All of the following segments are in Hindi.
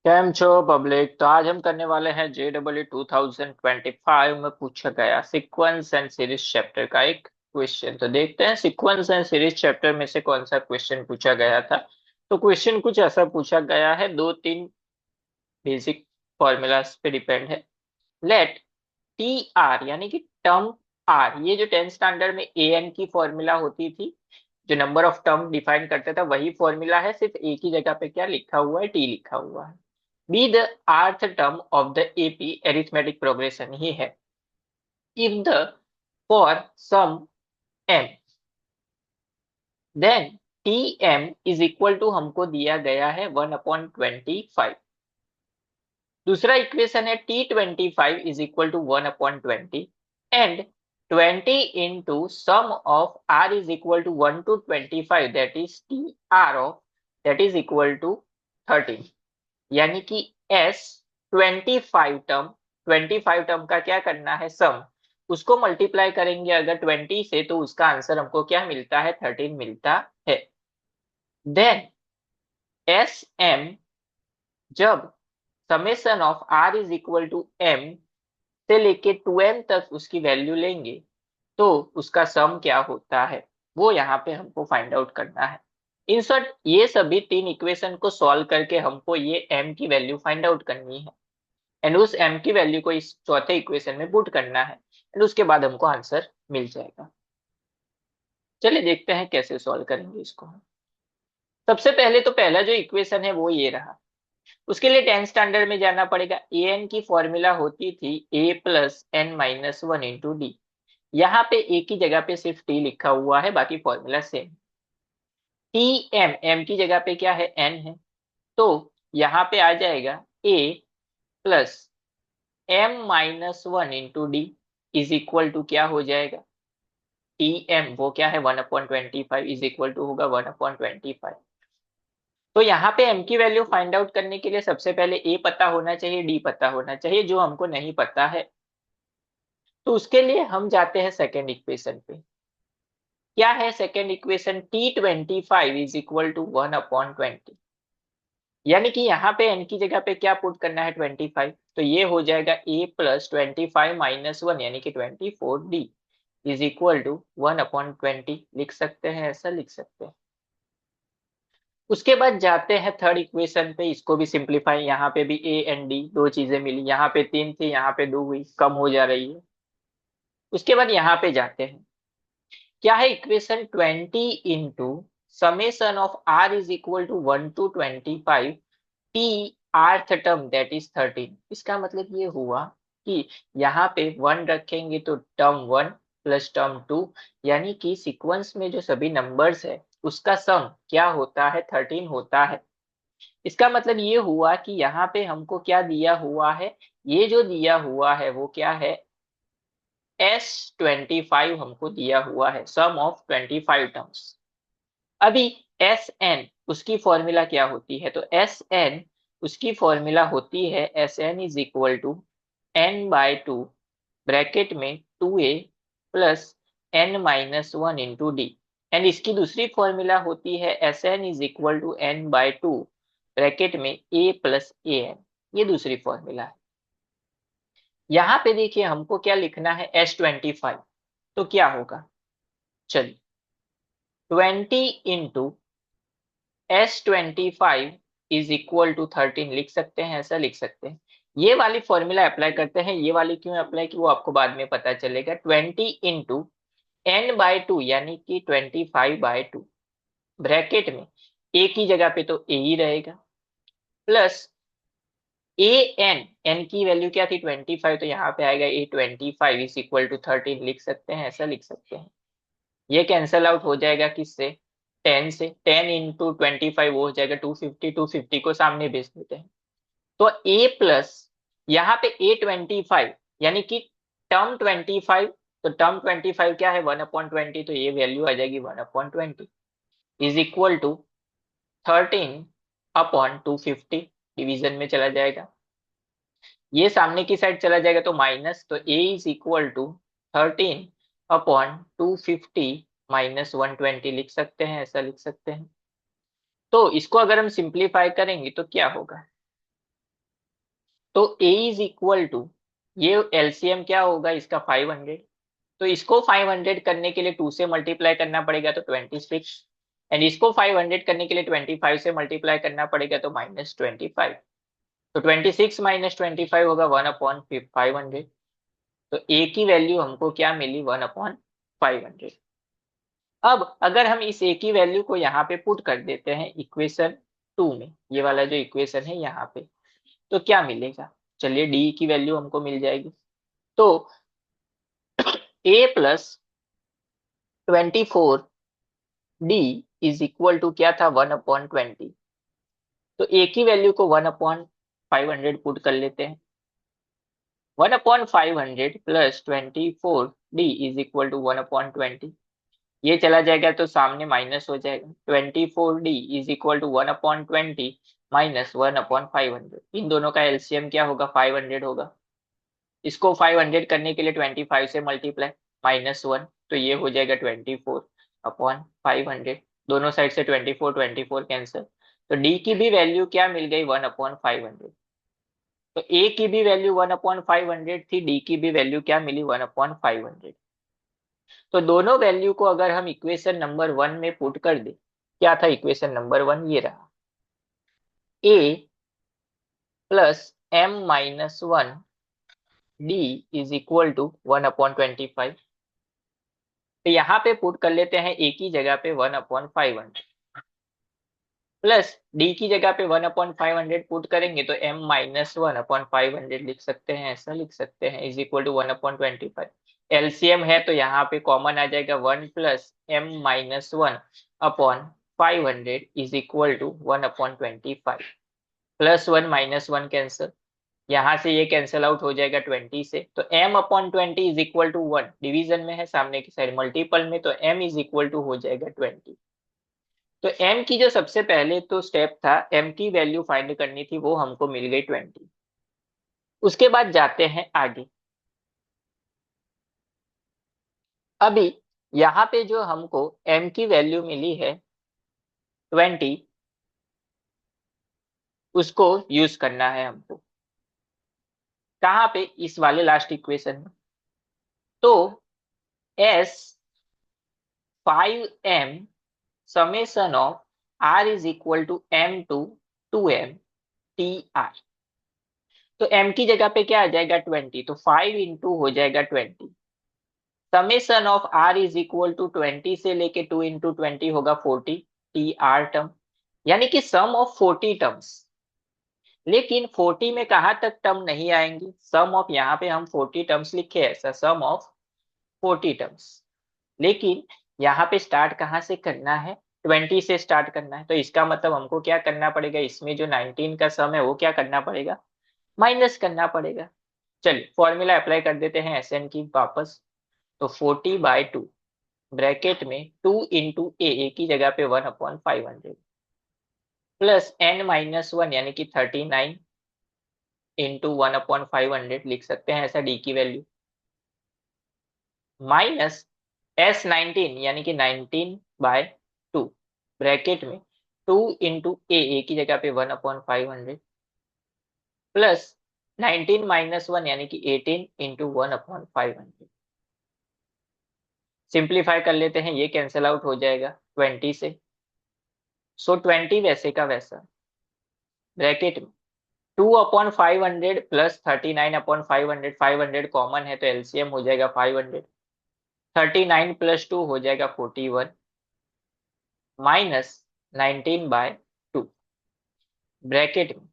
कैम छो पब्लिक। तो आज हम करने वाले हैं JEE 2025 में पूछा गया सीक्वेंस एंड सीरीज चैप्टर का एक क्वेश्चन। तो देखते हैं सीक्वेंस एंड सीरीज चैप्टर में से कौन सा क्वेश्चन पूछा गया था। तो क्वेश्चन कुछ ऐसा पूछा गया है, दो तीन बेसिक फॉर्मूलाज पे डिपेंड है। लेट टी आर यानी कि टर्म आर, ये जो 10th स्टैंडर्ड में ए एन की फॉर्मूला होती थी, जो नंबर ऑफ टर्म डिफाइन करता था, वही फॉर्मूला है, सिर्फ एक ही जगह पे क्या लिखा हुआ है, टी लिखा हुआ है। Be the rth term of the AP arithmetic progression ही है। if the for sum m, then tm is equal to हमको दिया गया है 1/25। दूसरा इक्वेशन है T25 is equal to 1/20 and 20 into sum of r is equal to 1 to 25, that is T R of, that is equal to 13। यानी कि एस 25 टर्म का क्या करना है, सम, उसको मल्टीप्लाई करेंगे अगर 20 से, तो उसका आंसर हमको क्या मिलता है, 13 मिलता है। देन एस एम, जब summation of R is equal to M से लेके 2m तक उसकी वैल्यू लेंगे, तो उसका सम क्या होता है, वो यहाँ पे हमको फाइंड आउट करना है। इन शॉर्ट, ये सभी तीन इक्वेशन को सॉल्व करके हमको ये m की वैल्यू फाइंड आउट करनी है एंड उस m की वैल्यू को इस चौथे इक्वेशन में पुट करना है एंड उसके बाद हमको आंसर मिल जाएगा। चलिए देखते हैं कैसे सॉल्व करेंगे इसको। सबसे पहले तो पहला जो इक्वेशन है वो ये रहा। उसके लिए 10th स्टैंडर्ड में जाना पड़ेगा। ए एन की फॉर्मूला होती थी a+n-1 × डी। यहाँ पे एक ही जगह पे सिर्फ टी लिखा हुआ है, बाकी formula same. T M, M की जगह पे क्या है, एन है, तो यहाँ पे आ जाएगा a+m-1 × D is equal to क्या हो जाएगा, टी एम वो क्या है, 1/25 इज इक्वल टू होगा 1/25। तो यहाँ पे m की वैल्यू फाइंड आउट करने के लिए सबसे पहले a पता होना चाहिए, d पता होना चाहिए, जो हमको नहीं पता है। तो उसके लिए हम जाते हैं सेकेंड इक्वेशन पे। क्या है second equation, T25 is equal to 1/20। यानी कि यहाँ पे n की जगह पे क्या पुट करना है, 25, तो ये हो जाएगा a+25-1 यानी कि 24d इज इक्वल टू 1/20। लिख सकते हैं, ऐसा लिख सकते हैं। उसके बाद जाते हैं थर्ड इक्वेशन पे, इसको भी सिंप्लीफाई, यहाँ पे भी ए एंड डी दो चीजें मिली, यहाँ पे तीन थी, यहाँ पे दो हुई, कम हो जा रही है। उसके बाद यहाँ पे जाते हैं, क्या है equation, 20 into summation of R is equal to 1 to 25 T rth term that is 13। इसका मतलब ये हुआ कि यहाँ पे 1 रखेंगे तो टर्म 1 प्लस टर्म 2, यानी कि सीक्वेंस में जो सभी नंबर्स है उसका सम क्या होता है, 13 होता है। इसका मतलब ये हुआ कि यहाँ पे हमको क्या दिया हुआ है, ये जो दिया हुआ है वो क्या है, S25 हमको दिया हुआ है, सम ऑफ 25 टर्म्स। अभी एस एन उसकी फॉर्मूला क्या होती है, तो एस एन उसकी फॉर्मूला होती है S N is equal to n/2 bracket में 2a plus n-1 × D. And इसकी दूसरी फॉर्मूला होती है S N is equal to n/2 bracket में a प्लस ए एन। ये दूसरी फॉर्मूला है। यहाँ पे देखिए हमको क्या लिखना है, S25, तो क्या होगा, चलिए 20 into S25 is equal to 13 लिख सकते हैं, ऐसा लिख सकते हैं। ये वाली फॉर्मूला अप्लाई करते हैं, ये वाली क्यों अप्लाई की वो आपको बाद में पता चलेगा। 20 इंटू n/2 यानी कि 25/2 ब्रैकेट में ए की जगह पे तो ए ही रहेगा, प्लस ए एन, एन की वैल्यू क्या थी, 25, तो यहाँ पे आएगा a25 इज इक्वल टू 13 लिख सकते हैं, ऐसा लिख सकते हैं। ये कैंसल आउट हो जाएगा किससे, 10 से, 10 इंटू 25 वो हो जाएगा 250, 250 को सामने भेज देते हैं। तो ए प्लस, यहाँ पे a25 यानी कि टर्म 25, तो टर्म 25 क्या है, 1/20, तो ये वैल्यू आ जाएगी 1/20 इज इक्वल टू 13/250, डिवीजन में चला जाएगा, ये सामने की साइड चला जाएगा तो माइनस, तो a इज इक्वल टू 13/250 -120 लिख सकते हैं, ऐसा लिख सकते हैं। तो इसको अगर हम सिंप्लीफाई करेंगे तो क्या होगा, तो a इज इक्वल टू, ये एलसीएम क्या होगा इसका 500, तो इसको 500 करने के लिए 2 से मल्टीप्लाई करना पड़ेगा तो 26, एंड इसको 500 करने के लिए 25 से मल्टीप्लाई करना पड़ेगा तो -25। तो 26 माइनस 25 होगा 1/500। तो a की वैल्यू हमको क्या मिली, 1/500। अब अगर हम इस a की वैल्यू को यहाँ पे पुट कर देते हैं इक्वेशन 2 में, ये वाला जो इक्वेशन है यहाँ पे, तो क्या मिलेगा, चलिए d की वैल्यू हमको मिल जाएगी। तो a plus 24d is equal to क्या था, 1/20। तो a की वैल्यू को 1/500 पुट कर लेते हैं। 1/500 plus 24d is equal to 1/20। ये चला जाएगा तो सामने माइनस हो जाएगा। 24d is equal to 1/20 minus 1/500। इन दोनों का एलसीएम क्या होगा, 500 होगा। इसको 500 करने के लिए 25 से मल्टीप्लाई, -1, तो ये हो जाएगा 24/500। दोनों साइड से 24 24 कैंसिल। तो डी की भी वैल्यू क्या मिल गई, 1/500। तो ए की भी वैल्यू 1/500 थी, डी की भी वैल्यू क्या मिली, 1/500। तो दोनों वैल्यू को अगर हम इक्वेशन नंबर 1 में पुट कर दे, क्या था इक्वेशन नंबर 1, ये रहा, a plus m-1 d is equal to 1/25। तो यहाँ पे पुट कर लेते हैं a की जगह पे 1/500, प्लस d की जगह पे 1/500 पुट करेंगे तो m-1/500 लिख सकते हैं, ऐसा लिख सकते हैं, इज इक्वल टू 1/25। एलसीएम है तो यहाँ पे कॉमन आ जाएगा 1 plus m-1/500 is equal to 1/25। +1 -1 cancel, यहाँ से ये कैंसिल आउट हो जाएगा 20 से। तो m/20 is equal to 1, division में है सामने की साइड, मल्टीपल में तो m इज इक्वल टू हो जाएगा 20। तो m की जो सबसे पहले तो स्टेप था, m की वैल्यू फाइंड करनी थी, वो हमको मिल गई 20। उसके बाद जाते हैं आगे। अभी यहाँ पे जो हमको m की वैल्यू मिली है 20, उसको यूज करना है हमको कहाँ पे, इस वाले लास्ट इक्वेशन में। तो s 5m summation of r is equal to m to 2m tr। तो m की जगह पे क्या आ जाएगा, 20, तो 5 इंटू हो जाएगा 20। Summation of r is equal to 20 से लेके 2 इंटू 20 होगा 40 tr टर्म, यानी कि सम ऑफ 40 टर्म्स। लेकिन 40 में कहाँ तक टर्म नहीं आएंगी, सम ऑफ, यहाँ पे हम 40 टर्म्स लिखे ऐसा, सम ऑफ 40 टर्म्स। लेकिन यहाँ पे स्टार्ट कहाँ से करना है, 20 से स्टार्ट करना है। तो इसका मतलब हमको क्या करना पड़ेगा, इसमें जो 19 का सम है वो क्या करना पड़ेगा, माइनस करना पड़ेगा। चलिए फॉर्मूला अप्लाई कर देते हैं एस एन की वापस। तो 40/2 ब्रैकेट में 2 इंटू ए की जगह पे 1/500 प्लस n-1 यानी कि 39 इंटू 1/500 लिख सकते हैं ऐसा, डी की वैल्यू, माइनस S19 यानी कि 19/2 ब्रैकेट में 2 इंटू ए की जगह पे 1/500 प्लस 19 - 1 यानी कि 18 इंटू 1/500। सिंप्लीफाई कर लेते हैं, ये कैंसिल आउट हो जाएगा 20 से। सो 20 वैसे का वैसा ब्रैकेट में 2/500 प्लस 39/500, 500 कॉमन है तो एलसीएम हो जाएगा 500। 39 प्लस 2 हो जाएगा 41 माइनस 19/2 ब्रैकेट में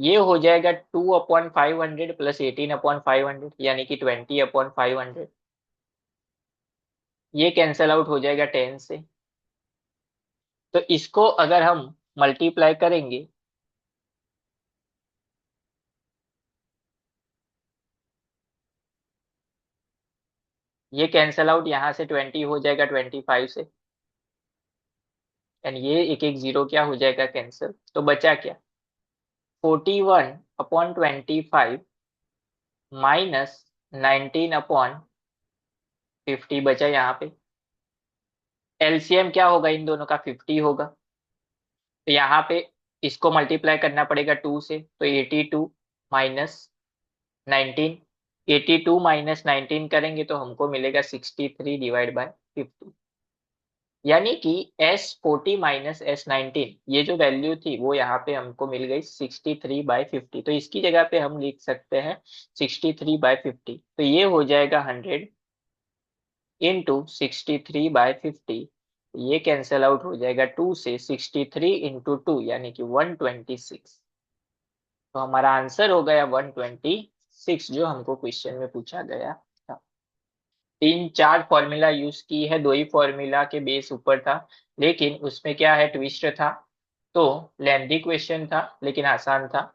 ये हो जाएगा 2/500 प्लस 18/500 यानी कि 20/500। ये कैंसल आउट हो जाएगा 10 से। तो इसको अगर हम मल्टीप्लाई करेंगे, ये कैंसल आउट यहाँ से 20 हो जाएगा 25 से, एंड ये एक एक जीरो क्या हो जाएगा, कैंसिल। तो बचा क्या, 41/25 माइनस 19/50 बचा यहाँ पे। एलसीएम क्या होगा इन दोनों का, 50 होगा। तो यहाँ पे इसको मल्टीप्लाई करना पड़ेगा 2 से, तो 82 -19, 82 -19 करेंगे तो हमको मिलेगा 63/50। यानी कि S40 - S19 ये जो वैल्यू थी वो यहाँ पे हमको मिल गई 63/50। तो इसकी जगह पे हम लिख सकते हैं 63/50। तो ये हो जाएगा 100 इंटू 63/50। ये कैंसल आउट हो जाएगा 2 से, 63 इंटू 2 यानी कि 126। तो हमारा आंसर हो गया 126 जो हमको क्वेश्चन में पूछा गया था। 3 4 फॉर्मूला यूज की है, 2 ही फॉर्मूला के बेस ऊपर था, लेकिन उसमें क्या है ट्विस्ट था। तो लेंथी क्वेश्चन था लेकिन आसान था।